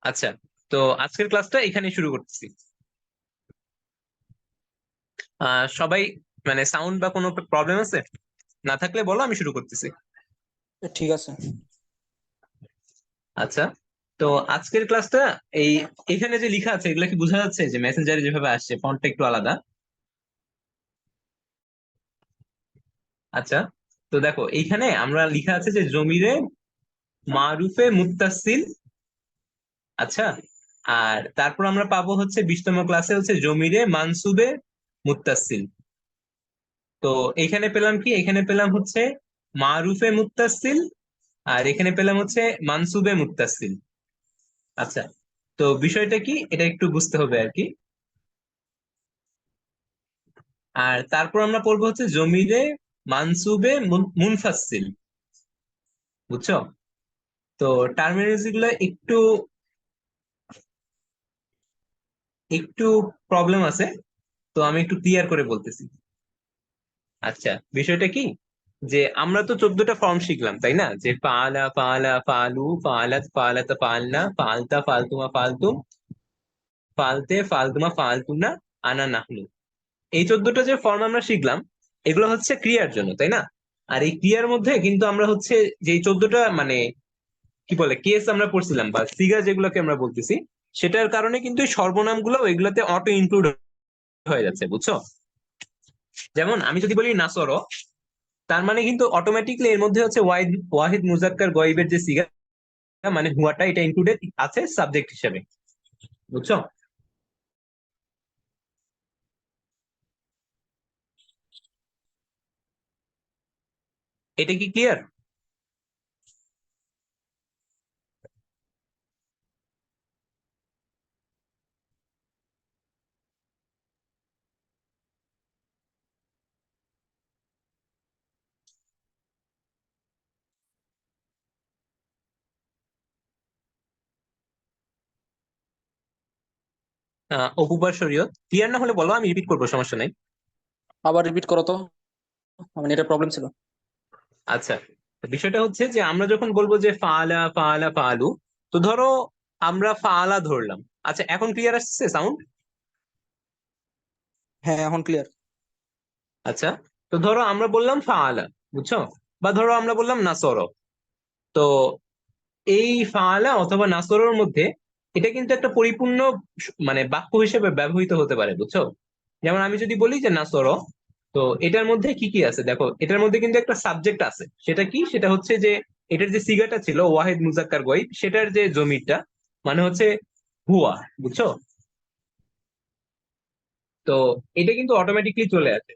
আচ্ছা, তো আজকের ক্লাসটা এখানে শুরু করতেছি। সবাই মানে সাউন্ড বা কোনো প্রবলেম আছে? না থাকলে বলো, আমি শুরু করতেছি। ঠিক আছে। আচ্ছা, তো আজকের ক্লাসটা এই এখানে যে লেখা আছে এগুলা কি বোঝা যাচ্ছে যে মেসেঞ্জারে যেভাবে আসছে ফন্টটা একটু আলাদা? আচ্ছা, তো দেখো এইখানে আমরা লেখা আছে যে জমিরে মারুফে মুত্তাসিল। আচ্ছা, আর তারপর আমরা পাবো হচ্ছে 20তম ক্লাসে হচ্ছে জমিরে মানসুবে মুত্তাসিল। তো এখানে পেলাম কি, এখানে পেলাম হচ্ছে মারুফে মুত্তাসিল, আর এখানে পেলাম হচ্ছে মানসুবে মুত্তাসিল। আচ্ছা, তো বিষয়টা কি এটা একটু বুঝতে হবে আর কি। আর তারপর আমরা পড়বো হচ্ছে জমিরে মানসুবে মুনফাসিল। বুঝছো? তো টার্মিনোলজি গুলো একটু একটু প্রবলেম আছে, তো আমি একটু ক্লিয়ার করে বলতেছি। আচ্ছা, বিষয়টা কি, যে আমরা তো 14টা ফর্ম শিখলাম তাই না, যে ফালা ফালা ফালু ফালাত ফালাতা ফালনা ফালতা ফালতুমা ফালতুম ফালতে ফালতুমা ফালতুনা আনা নাহনু। এই 14টা যে ফর্ম আমরা শিখলাম এগুলো হচ্ছে ক্রিয়ার জন্য তাই না। আর এই ক্রিয়ার মধ্যে কিন্তু আমরা হচ্ছে যে 14টা মানে কি বলে কেস আমরা পড়ছিলাম বা সিগা যেগুলোকে আমরা বলতেছি, সেটার কারণে কিন্তু এই সর্বনামগুলো এগুলাতে অটো ইনক্লুড হয়ে যাচ্ছে, বুঝছো? যেমন আমি যদি বলি নাসর, তার মানে কিন্তু অটোমেটিকলি এর মধ্যে হচ্ছে ওয়াহিদ ওয়াহিদ মুজাক্কার গয়েবের যে সিগা মানে হুয়াটা, এটা ইনক্লুডেড আছে সাবজেক্ট হিসেবে। বুঝছো? এটা কি ক্লিয়ার? অপুবার শরীয়ত ক্লিয়ার না হলে বলো, আমি রিপিট করবো, সমস্যা নাই। আবার রিপিট করো তো, আমার নেটের প্রবলেম ছিল। আচ্ছা, তো বিষয়টা হচ্ছে যে আমরা যখন বলবো যে ফালা ফালা ফালু, তো ধরো আমরা ফালা ধরলাম। আচ্ছা, এখন ক্লিয়ার আসছে সাউন্ড? হ্যাঁ, এখন ক্লিয়ার। আচ্ছা, তো ধরো আমরা বললাম ফালা, বুঝছো? বা ধরো আমরা বললাম নাসর। তো এই ফালা অথবা নাসরের মধ্যে এটা কিন্তু একটা পরিপূর্ণ মানে বাক্য হিসেবে ব্যবহৃত হতে পারে, বুঝছো? যেমন আমি যদি বলি যে নাসর, তো এটার মধ্যে কি কি আছে দেখো, এটার মধ্যে কিন্তু একটা সাবজেক্ট আছে। সেটা কি, সেটা হচ্ছে যে এটার যে সিগাটা ছিল ওয়াহিদ মুজাক্কার গয়ব, সেটার যে জমিরটা মানে হচ্ছে হুয়া। বুঝছো? তো এটা কিন্তু অটোমেটিকলি চলে আসে।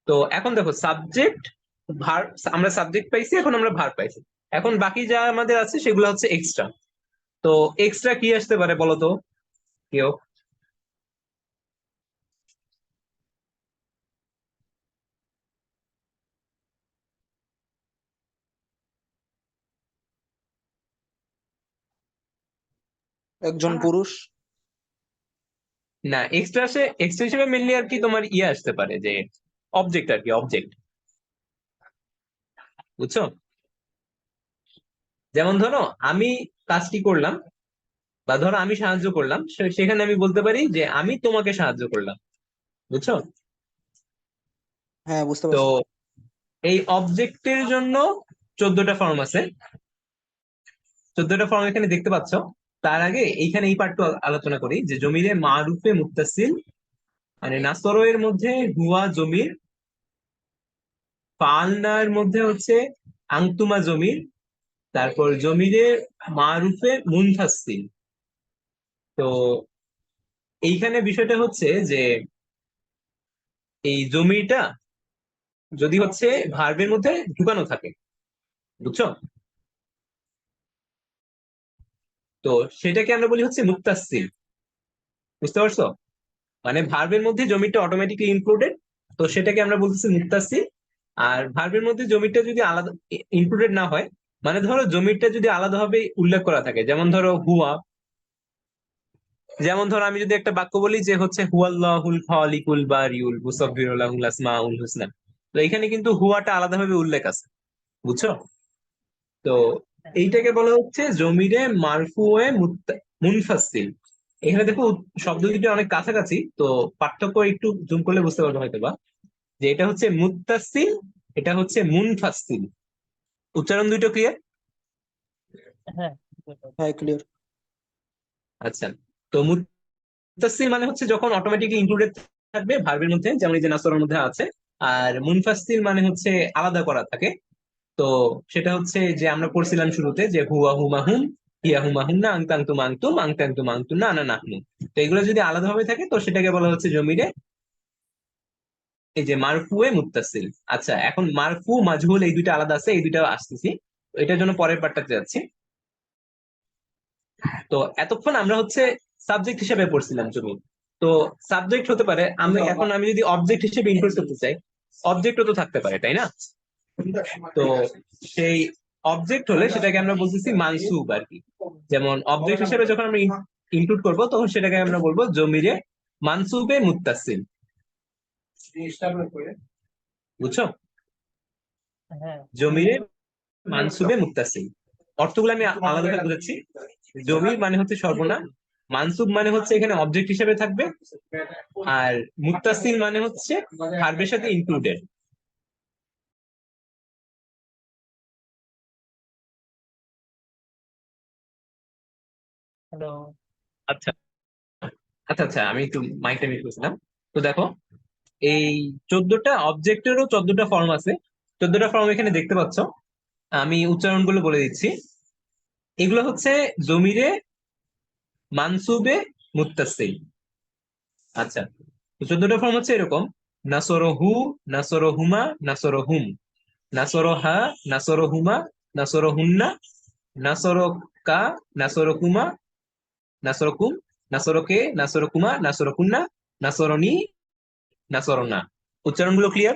তো এখন দেখো সাবজেক্ট ভার, আমরা সাবজেক্ট পাইছি, এখন আমরা ভার পাইছি। এখন বাকি যা আমাদের আছে সেগুলো হচ্ছে এক্সট্রা। তো এক্সট্রা কি আসতে পারে বলো তো কেউ? একজন পুরুষ। না, এক্সট্রা আসে, এক্সট্রা হিসেবে মেনলি আর কি তোমার ইয়ে আসতে পারে যে অবজেক্ট আর কি, অবজেক্ট। বুঝছো? যেমন ধরো আমি কাজটি করলাম, বা ধরো আমি সাহায্য করলাম, সেখানে আমি বলতে পারি যে আমি তোমাকে সাহায্য করলাম। বুঝছো? হ্যাঁ, বুঝতে তো পারছি। এই অবজেক্টের জন্য 14টা ফর্ম আছে। 14টা ফর্ম এখানে দেখতে পাচ্ছ। তার আগে এইখানে এই পার্টটা আলোচনা করি যে জমিরে মারুফে মুত্তাসিল মানে নাসর এর মধ্যে হুয়া জমির, ফালনার মধ্যে হচ্ছে আংতুমা জমির, তারপর জমিরে মারুফে মুনফাসিল। তো এইখানে বিষয়টা হচ্ছে যে এই জমিটা যদি হচ্ছে ভার্বের মধ্যে ঢুকানো থাকে, বুঝছো? তো সেটাকে আমরা বলি হচ্ছে মুত্তাসিল। বুঝতে পারছো? মানে ভার্বের মধ্যে জমিটা অটোমেটিকলি ইনক্লুডেড, তো সেটাকে আমরা বলতেছি মুত্তাসিল। আর ভার্বের মধ্যে জমিটা যদি আলাদা ইনক্লুডেড না হয়, মানে ধরো জমিটা যদি আলাদাভাবে উল্লেখ করা থাকে, যেমন ধরো হুয়া, যেমন ধরো আমি যদি একটা বাক্য বলি যে হচ্ছে হুয়াল্লাহুল খালিকুল বারিউল মুসাব্বিরুল লাহুল আসমাউল হুসনা, তো এখানে কিন্তু হুয়াটা আলাদাভাবে উল্লেখ আছে। বুঝছো? তো এইটাকে বলা হচ্ছে জমিরে মারফুয়ে মুনফাসিল। এখানে দেখো শব্দ দুটো অনেক কাছাকাছি, তো পার্থক্য একটু জুম করলে বুঝতে পারবো হয়তো বা, যে এটা হচ্ছে মুত্তাসিল, এটা হচ্ছে মুনফাসিল। উচ্চারণ দুটো ক্লিয়ার? হ্যাঁ হ্যাঁ ক্লিয়ার। আচ্ছা, তো মুত্তাসিল মানে হচ্ছে যখন অটোমেটিকলি ইনক্লুডেড থাকবে ভার্বের মধ্যে, যেমন এই যে নাসরের মধ্যে আছে। আর মুনফাসিল মানে হচ্ছে আলাদা করা থাকে। তো সেটা হচ্ছে যে আমরা পড়ছিলাম শুরুতে যে হুয়া হুমা হুম, হিয়া হুমা হুন্না, আংতাং তুম আংতুম, আংতাং তুম আংতুম না, আনা নাহনু। তো এগুলো যদি আলাদাভাবে থাকে তো সেটাকে বলা হচ্ছে জমিরে এই যে মারফুয়ে মুত্তাসিল। আচ্ছা, এখন মারফু মাজহুল এই দুইটা আলাদা আছে, এই দুইটা আসতেছি, তো এটার জন্য পরের পার্টটাতে যাচ্ছি। তো এতক্ষণ আমরা হচ্ছে সাবজেক্ট হিসেবে পড়ছিলাম জমি। তো সাবজেক্ট হতে পারে, আমি যদি অবজেক্ট হিসেবে ইনক্লুড করতে চাই, অবজেক্টও তো থাকতে পারে, তাই না? তো সেই অবজেক্ট হলে সেটাকে আমরা বলতেছি মানসুব আর কি। যেমন অবজেক্ট হিসেবে যখন আমরা ইনক্লুড করব তখন সেটাকে আমরা বলবো জমিরে মানসুবে মুত্তাসিল। বুঝছো? হ্যাঁ জমিরে মানসুবে মুত্তাসিল অর্থগুলো আমি আলাদাভাবে বুঝাচ্ছি। জমির মানে হচ্ছে সর্বনাম, মানসুব মানে হচ্ছে এখানে অবজেক্ট হিসেবে থাকবে, আর মুত্তাসিল মানে হচ্ছে ভার্বের সাথে ইনক্লুডেড। হ্যালো। আচ্ছা আচ্ছা আচ্ছা, আমি একটু মাইকটা মিউট করছিলাম। তো দেখো, এই 14টা অবজেক্টেরও 14টা ফর্ম আছে। 14টা ফর্ম এখানে দেখতে পাচ্ছ। আমি উচ্চারণগুলো বলে দিচ্ছি। এগুলো হচ্ছে জমিরে মানসুবে মুত্তাসিল। আচ্ছা, তো 14টা ফর্ম হচ্ছে এরকম: নাসরহু, নাসরহুমা, নাসরহুম, নাসরহা, নাসরহুমা, নাসরহুন্না, নাসরকা, নাসরকুমা, নাসরকুম, নাসরকে, নাসরকুমা, নাসরকুন্না, নাসরনি, নাসরনা। উচ্চারণগুলো ক্লিয়ার?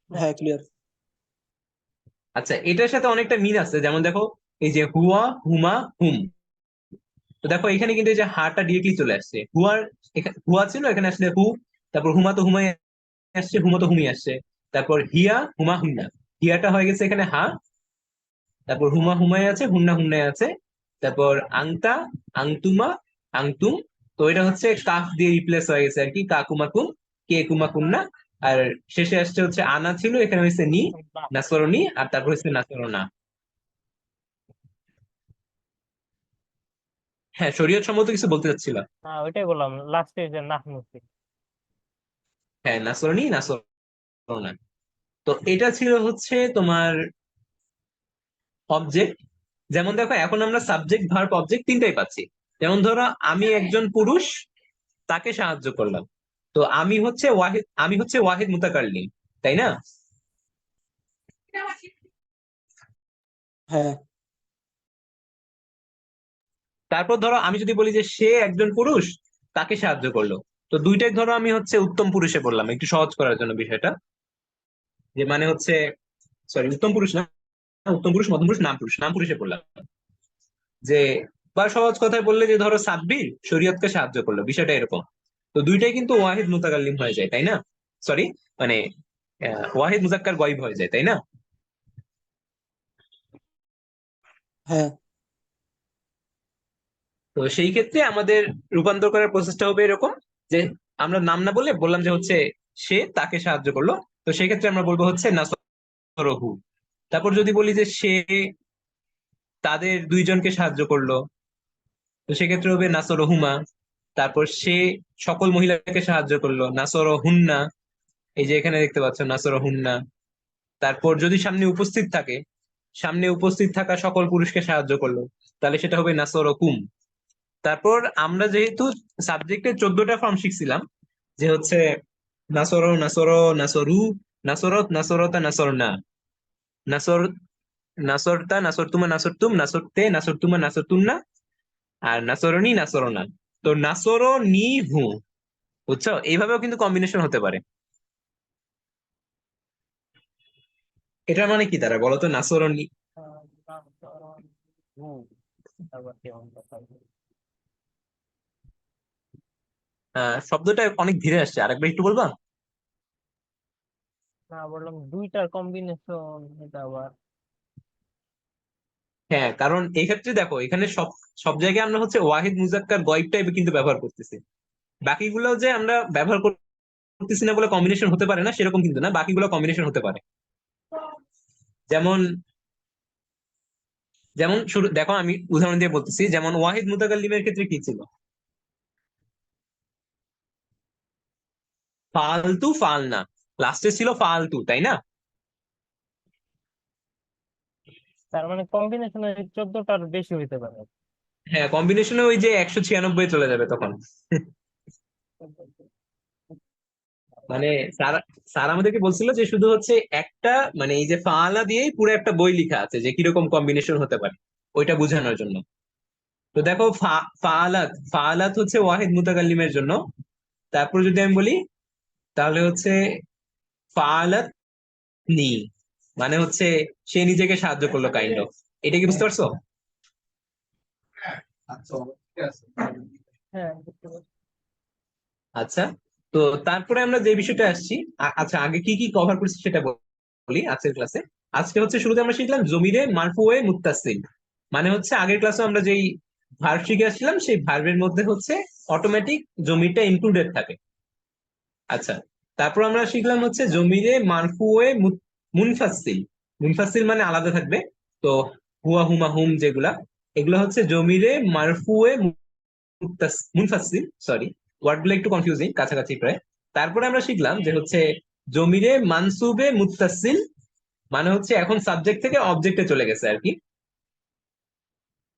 হ্যাঁ ক্লিয়ার। আচ্ছা, এটার সাথে অনেকটা মিল আছে, যেমন দেখো এই যে হুয়া, হুমা, হুম। তো দেখো এখানে কিন্তু এই যে হাটা ডিরেক্টলি চলে আসছে। হুয়া ছিল, এখানে আসলে হু। তারপর হুমা তো হুমাই আসছে, হুমা তো হুমি আসছে। তারপর হিয়া, হুমা, হুন্না। হিয়াটা হয়ে গেছে এখানে হা। তারপর হুমা হুমাই আছে, হুন্না হুন্নাই আছে। তারপর আংতা, আংতুমা, আংতুম। তো এটা হচ্ছে কাফ দিয়ে রিপ্লেস হয়ে গেছে আর কি, কাকুমাকুম, কে কুমাকুন্না। আর শেষে আসছে হচ্ছে আনা ছিল, এখানে হয়েছে নি, নাসরনি। আর তারপর হচ্ছে নাসরনা। হ্যাঁ, শরীয়ত সম্মত কিছু বলতে চাচ্ছিল। না ওইটাই বললাম, লাস্টে যে নাহনুসি। হ্যাঁ, নাসরনি, নাসরনা। তো এটা ছিল হচ্ছে তোমার অবজেক্ট। যেমন দেখো এখন আমরা সাবজেক্ট ভার্ব অবজেক্ট তিনটাই পাচ্ছি। যেমন ধরো আমি একজন পুরুষ, তাকে সাহায্য করলাম। তো আমি হচ্ছে ওয়াহিদ মুতাকাল্লিম, তাই না? হ্যাঁ তারপর ধরো আমি যদি বলি যে সে একজন পুরুষ, তাকে সাহায্য করলো। তো দুইটাই ধরো আমি হচ্ছে উত্তম পুরুষে বললাম একটু সহজ করার জন্য বিষয়টা। যে মানে হচ্ছে, সরি, উত্তম পুরুষ না, উত্তম পুরুষ, মধ্যম পুরুষ, নাম পুরুষ, নাম পুরুষে বললাম। যে বা সহজ কথায় বললে যে ধরো সাব্বির শরীয়তকে সাহায্য করলো, বিষয়টা এরকম। তো দুইটাই কিন্তু ওয়াহিদ মুতাকাল্লিম হয়ে যায়, তাই না? সরি, মানে ওয়াহিদ মুজাক্কার গয়েব হয়ে যায়, তাই না? হ্যাঁ তো সেই ক্ষেত্রে আমাদের রূপান্তর করার প্রসেসটা হবে এরকম, যে আমরা নাম না বলে বললাম যে হচ্ছে সে তাকে সাহায্য করলো। তো সেই ক্ষেত্রে আমরা বলবো হচ্ছে নাসরহু। তারপর যদি বলি যে সে তাদের দুইজনকে সাহায্য করলো, তো সেক্ষেত্রে হবে নাসরহুমা। তারপর সে সকল মহিলাকে সাহায্য করলো, নাসরহুন্না। এই যে এখানে দেখতে পাচ্ছ নাসরহুন্না। তারপর যদি সামনে উপস্থিত থাকা সকল পুরুষকে সাহায্য করলো, তাহলে সেটা হবে নাসরকুম। তারপর আমরা যেহেতু সাবজেক্টে 14টা ফর্ম শিখছিলাম, যে হচ্ছে নাসর, নাসর, নাসরু, নাসরত, নাসরতা, নাসরনা, নাসর, নাসরতা, নাসরতুমা, নাসরতুম, নাসরতে, নাসরতুমা, নাসরতুন্না, আর নাসরনি, নাসরনা। তো নাসর নি হু, বুঝছো? এইভাবেও কিন্তু কম্বিনেশন হতে পারে। এটার মানে কি তারা বলো তো, নাসরনি? তারপর কেমন কথা। শব্দটা অনেক ধীরে আসছে, আরেকবার একটু বলবা? না বললাম দুইটার কম্বিনেশন, এটা আবার হ্যাঁ, কারণ এক্ষেত্রে দেখো এখানে সব সব জায়গায় আমরা হচ্ছে ওয়াহিদ মুজাক্কার গয়েব টাইপে কিন্তু ব্যবহার করতেছি। বাকিগুলো যে আমরা ব্যবহার করতেছি না বলে কম্বিনেশন হতে পারে না সেরকম কিন্তু না, বাকিগুলো কম্বিনেশন হতে পারে। যেমন যেমন শুরু দেখো, আমি উদাহরণ দিয়ে বলতেছি, যেমন ওয়াহিদ মুতাকাল্লিমের ক্ষেত্রে কি ছিল? ফালতু ফালনা, লাস্টে ছিল ফালতু, তাই না? তার মানে কম্বিনেশনে 14টার বেশি হইতে পারে। হ্যাঁ, কম্বিনেশনে ওই যে 196 চলে যাবে তখন। মানে স্যার স্যার আমাদেরকে বলছিল যে শুধু হচ্ছে একটা, মানে এই যে ফাআলা দিয়েই পুরো একটা বই লেখা আছে যে কিরকম কম্বিনেশন হতে পারে, ওইটা বোঝানোর জন্য। তো দেখো ফাআলাত ফাআলাত হচ্ছে ওয়াহিদ মুতাকাল্লিমের জন্য। তারপর যদি আমি বলি তাহলে হচ্ছে ফাআলাত নি, মানে হচ্ছে সে নিজেকে সাহায্য করলো, কাইন্ড অফ। এটা কি বুঝতে পারছো? হ্যাঁ, বুঝতে পারছি। আচ্ছা, তো তারপরে আমরা যে বিষয়টা আসছি, আচ্ছা আগে কি কি কভার করছি সেটা বলি আজকের ক্লাসে। আজকে হচ্ছে শুরুতে আমরা শিখলাম জমিরে মারফুয়ে মুত্তাসিল, মানে হচ্ছে আগের ক্লাসে আমরা যেই ভার্ব শিখে আসছিলাম সেই ভার্বের মধ্যে হচ্ছে অটোমেটিক জমিরটা ইনক্লুডেড থাকে। আচ্ছা, তারপর আমরা শিখলাম হচ্ছে জমিরে মারফুয়ে মুনফাসিল। মুনফাসিল মানে আলাদা থাকবে। তো হুয়া হুমা হুম যেগুলা, এগুলো হচ্ছে জমিরে মারফুয়ে মুনফাসিল, সরি, ওয়ার্ড গুলো একটু কনফিউজিং, কাছাকাছি প্রায়। তারপরে আমরা শিখলাম যে হচ্ছে জমিরে মানসুবে মুত্তাসিল, মানে হচ্ছে এখন সাবজেক্ট থেকে অবজেক্টে চলে গেছে আর কি।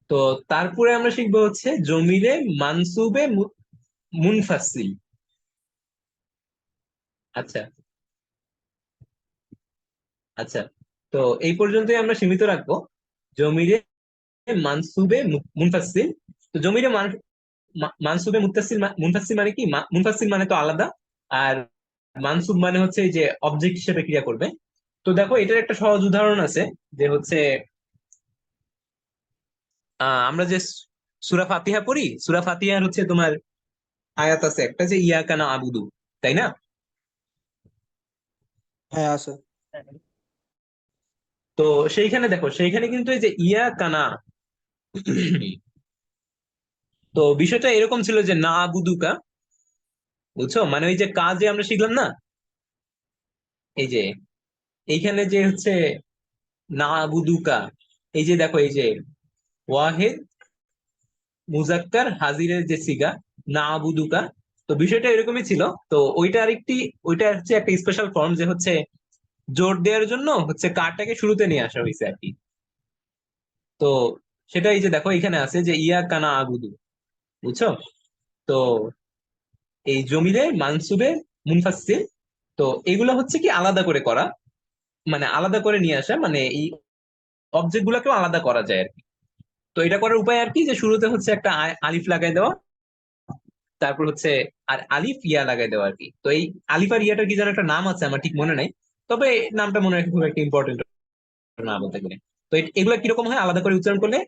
তো তারপরে আমরা শিখবো হচ্ছে জমিরে মানসুবে মুনফাসিল। আচ্ছা আচ্ছা, তো এই পর্যন্তই আমরা সীমিত রাখবো। জমিরে মানসুবে মুনফাসিল। তো জমিরে মানসুবে মুত্তাসিল মুনফাসিল মানে কি? মুনফাসিল মানে তো আলাদা, আর মানসুব মানে হচ্ছে এই যে অবজেক্ট হিসেবে ক্রিয়া করবে। তো দেখো এটার একটা সহজ উদাহরণ আছে, যে হচ্ছে আমরা যে সূরা ফাতিহা পড়ি, সূরা ফাতিহার হচ্ছে তোমার আয়াত আছে একটা যে ইয়াকা না আবুদু, তাই না? হ্যাঁ আছে। হ্যাঁ, তো সেইখানে দেখো, সেইখানে কিন্তু এই যে ইয়া কানা, তো বিষয়টা এরকম ছিল যে না আবুদুকা, বুঝছো? মানে ওই যে কাজ যে আমরা শিখলাম না, এই যে এইখানে যে হচ্ছে না আবুদুকা, এই যে দেখো এই যে ওয়াহেদ মুজাক্কার হাজিরের যে সিগা না আবুদুকা, তো বিষয়টা এরকমই ছিল। তো ওইটা আরেকটি, ওইটা হচ্ছে একটা স্পেশাল ফর্ম, যে হচ্ছে জোর দেওয়ার জন্য হচ্ছে কারটাকে শুরুতে নিয়ে আসা হয়েছে আর কি। তো সেটা এই যে দেখো এখানে আছে যে ইয়া কানা আবুদু, বুঝছো? তো এই জমিরে মানসুবে মুনফাসসিল, তো এগুলো হচ্ছে কি আলাদা করে করা, মানে আলাদা করে নিয়ে আসা, মানে এই অবজেক্ট গুলাকেও আলাদা করা যায় আর কি। তো এটা করার উপায় আর কি, যে শুরুতে হচ্ছে একটা আলিফ লাগাই দেওয়া, তারপর হচ্ছে আর আলিফ ইয়া লাগাই দেওয়া আর কি। তো এই আলিফ আর ইয়াটার কি যেন একটা নাম আছে, আমার ঠিক মনে নাই, তবে নামটা মনে রাখা খুব একটা ইম্পর্টেন্ট না বলতে গেলে। তো এগুলা কিরকম হয় আলাদা করে উচ্চারণ করলে?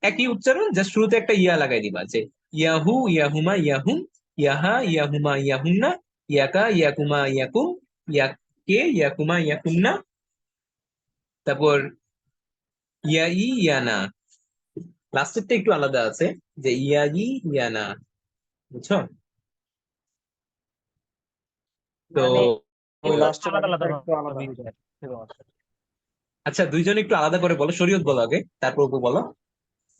একই উচ্চারণ, জাস্ট শুরুতে একটা ইয়া লাগাই দিবা, যে ইয়াহু ইয়াহুমা ইয়াহুম, ইয়াহা ইয়াহুমা ইয়াহুন্না, ইয়াকা ইয়াকুমা ইয়াকুম, ইয়াকে ইয়াকুমা ইয়াকুমনা, তারপর ইয়াই ইয়ানা, লাস্টেরটা একটু আলাদা আছে, যে ইয়াই ইয়ানা, বুঝছো? তো মানে ওই এগুলো লাস্টের আলাদা আগেরটা আলাদা একটু আলাদা ভাবে হয়। use হয় শুধুমাত্র। আচ্ছা, দুইজন একটু আলাদা করে বলো, শরীয়ত বলো আগে, তারপর অপু বলো।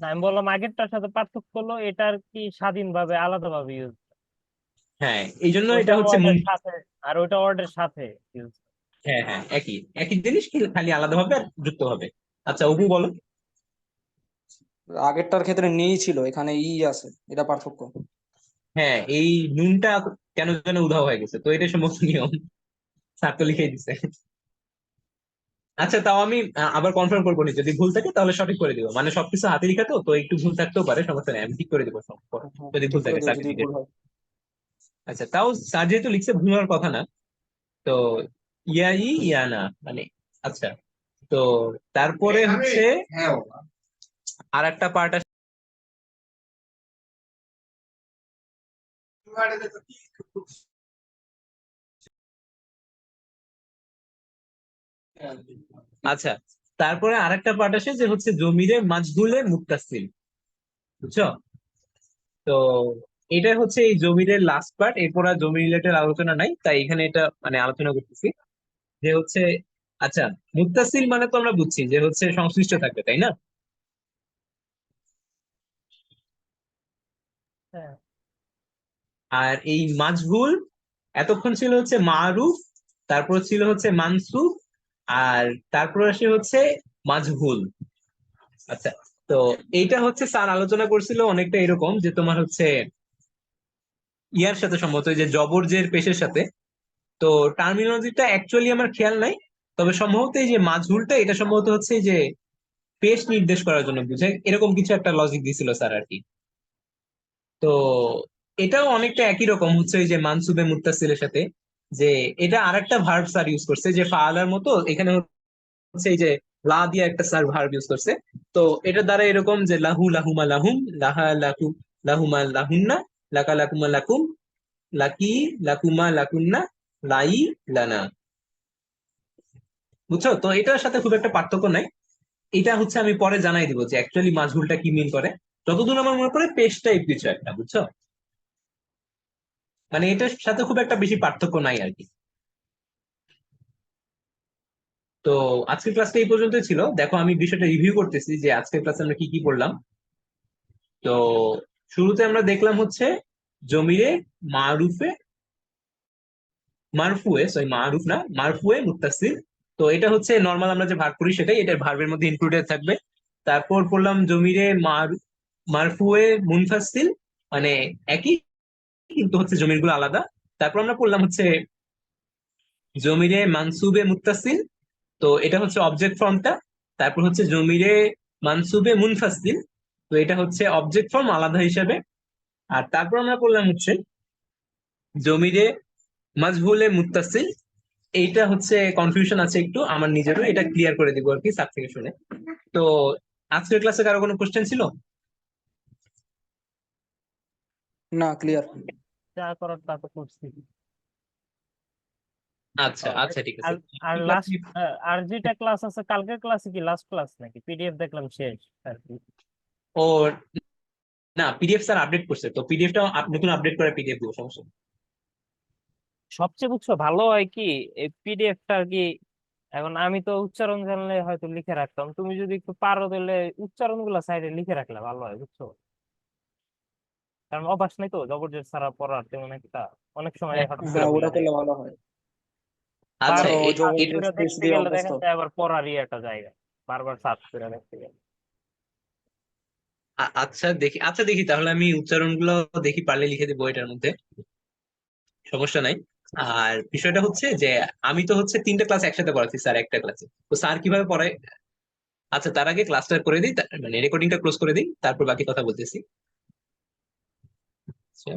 না, আমি বললাম আগেরটার সাথে পার্থক্য হলো এটার কি স্বাধীনভাবে আলাদাভাবে ইউজ, হ্যাঁ, এই জন্য এটা ওইটা হচ্ছে ওয়ার্ডের সাথে আর ওইটা ওয়ার্ডের সাথে ইউজ। হ্যাঁ হ্যাঁ, একই একই জিনিস, খালি আলাদা ভাবে আর যুক্ত হবে। আচ্ছা অপু বলো। আগেরটার ক্ষেত্রে নেই ছিল, এখানে ই আছে, এটা পার্থক্য। হ্যাঁ, এই নুনটা কেন যেন উধাও হয়ে গেছে, তো এটা সমস্ত নিয়ম, স্যার তো লিখেই দিছে। আচ্ছা, তাও আমি আবার কনফার্ম করবো নি, যদি ভুল থাকে তাহলে সঠিক করে দিব, মানে সবকিছু হাতে লেখা তো একটু ভুল থাকতেও পারে, সমস্যা নেই, আমি ঠিক করে দিব সব পর, হ্যাঁ, যদি ঠিক ভুল করে থাকে দিও যদি সার্টিফিকেট। ভুল হয়। আচ্ছা, তাও স্যার যেহেতু লিখছে, ভুল হওয়ার কথা না। তো ইয়াই ইয়ানা মানে, আচ্ছা, তো তারপরে হচ্ছে আর একটা পার্ট আছে। আচ্ছা, তারপরে আরেকটা পার্ট আসে যে হচ্ছে জমিরে মাজহুলে মুত্তাসিল, বুঝছো? তো এটা হচ্ছে এই জমিরের লাস্ট পার্ট, এরপর আর জমি রিলেটেড আলোচনা নাই, তাই এখানে এটা মানে আলোচনা করতেছি যে হচ্ছে, আচ্ছা, মুত্তাসিল মানে তো আমরা বুঝছি যে হচ্ছে সংশ্লিষ্ট থাকবে, তাই না? হ্যাঁ। আর এই মাজহুল এতক্ষণ ছিল হচ্ছে মারুফ, তারপর ছিল হচ্ছে মানসুব, আর তারপর আসে হচ্ছে মাজহুল। আচ্ছা, তো এইটা হচ্ছে স্যার আলোচনা করছিল অনেকটা এরকম যে তোমার হচ্ছে ইয়ার সাথে সম্ভবত এই যে জবর জের পেশের সাথে। তো টার্মিনোলজিটা অ্যাকচুয়ালি আমার খেয়াল নাই, তবে সম্ভবত এই যে মাজহুলটা এটা সম্ভবত হচ্ছে এই যে পেশ নির্দেশ করার জন্য বুঝে, এরকম কিছু একটা লজিক দিছিল স্যার আর কি। তো এটাও অনেকটা একই রকম হচ্ছে ওই যে মানসুবে মুত্তাসিলের সাথে, যে এটা আরেকটা ভার্ব স্যার ইউজ করছে যে ফাআলার মতো, এখানে হচ্ছে এই যে লা দিয়ে একটা স্যার ভার্ব ইউজ করছে। তো এটা দ্বারা এরকম যে লাহু লাহুমা লাহুম, লাহা লাকু লাহুমা লাহুন্না, লাকা লাকুমা লাকুম, লাকি লাকুমা লাকুন্না, লাই লানা, বুঝছো? তো এটার সাথে খুব একটা পার্থক্য নাই। এটা হচ্ছে আমি পরে জানাই দিব যে অ্যাকচুয়ালি মাজহুলটা কি মিন করে। যতদূর আমার মনে পড়ে পেশ টাইপ কিছু একটা, বুঝছো? মানে এটার সাথে খুব একটা বেশি পার্থক্য নাই আর কি। তো আজকের ক্লাসটা এই পর্যন্তই ছিল। দেখো আমি বিষয়টা রিভিউ করতেছি যে আজকের ক্লাসে আমরা কি কি পড়লাম। তো শুরুতে আমরা দেখলাম হচ্ছে জমিরে মারুফে মারফুয়ে, সরি মারুফ না, মারফুয়ে মুত্তাসিল। তো এটা হচ্ছে নর্মাল আমরা যে ভার্ব করি সেটাই, এটা ভার্বের মধ্যে ইনক্লুডেড থাকবে। তারপর পড়লাম জমিরে মারফুয়ে মুনফাসিল, মানে একই কিন্তু হচ্ছে জমির গুলো আলাদা। তারপর আমরা পড়লাম হচ্ছে জমিরে মানসুবে মুত্তাসিল, তো এটা হচ্ছে অবজেক্ট ফর্মটা। তারপর হচ্ছে জমিরে মানসুবে মুনফাসিল, তো এটা হচ্ছে অবজেক্ট ফর্ম আলাদা হিসাবে। আর তারপর আমরা পড়লাম হচ্ছে জমিরে মাজহুলে মুত্তাসিল, এইটা হচ্ছে কনফিউশন আছে একটু আমার নিজেরও, এটা ক্লিয়ার করে দিব আর কি স্যার থেকে শুনে। তো আজকের ক্লাসে কারো কোনো কোশ্চেন ছিল? না, ক্লিয়ার। যা করার তা তো করছি। আচ্ছা আচ্ছা, ঠিক আছে। আর আর লাস্ট আর যেটা ক্লাস আছে কালকের ক্লাসে কি লাস্ট ক্লাস নাকি পিডিএফ দেখলাম শেষ আর কি? ও না, পিডিএফ স্যার আপডেট করছে, তো পিডিএফটা নতুন আপডেট করে পিডিএফ দিব, সমস্যা নেই। সবচেয়ে বুঝছো ভালো হয় কি এই পিডিএফটা আর কি। এখন আমি তো উচ্চারণ জানলে হয়তো লিখে রাখতাম, তুমি যদি একটু পারো তাহলে উচ্চারণ গুলা সাইডে লিখে রাখলে ভালো হয় বুঝছো। কারণ অভ্যাস নাই তো জবরদস্ত ছাড়া পড়ার তেমন একটা, অনেক সময় হঠাৎ করে হ্যাঁ, ওটা ভুলে যায়। করলে ভালো হয়। আচ্ছা বারবার আমারও সার্চ জবরদস্ত করে পেজ দেখতে দিয়ে গেলে অভ্যস্ত। দেখা যায় আবার পড়ারই একটা জায়গা, বারবার সার্চ করে দেখতে গেলে। আচ্ছা দেখি, আচ্ছা দেখি তাহলে আমি উচ্চারণগুলো দেখি, পারলে লিখে দেবো এটার মধ্যে, সমস্যা নাই। আর বিষয়টা হচ্ছে যে আমি তো হচ্ছে 3টা ক্লাস একসাথে পড়াচ্ছি স্যার একটা ক্লাসে, তো স্যার কিভাবে পড়ায়। আচ্ছা, তার আগে ক্লাসটা করে দিই, মানে রেকর্ডিংটা ক্লোজ করে দিই, তারপর বাকি কথা বলতেছি। আচ্ছা।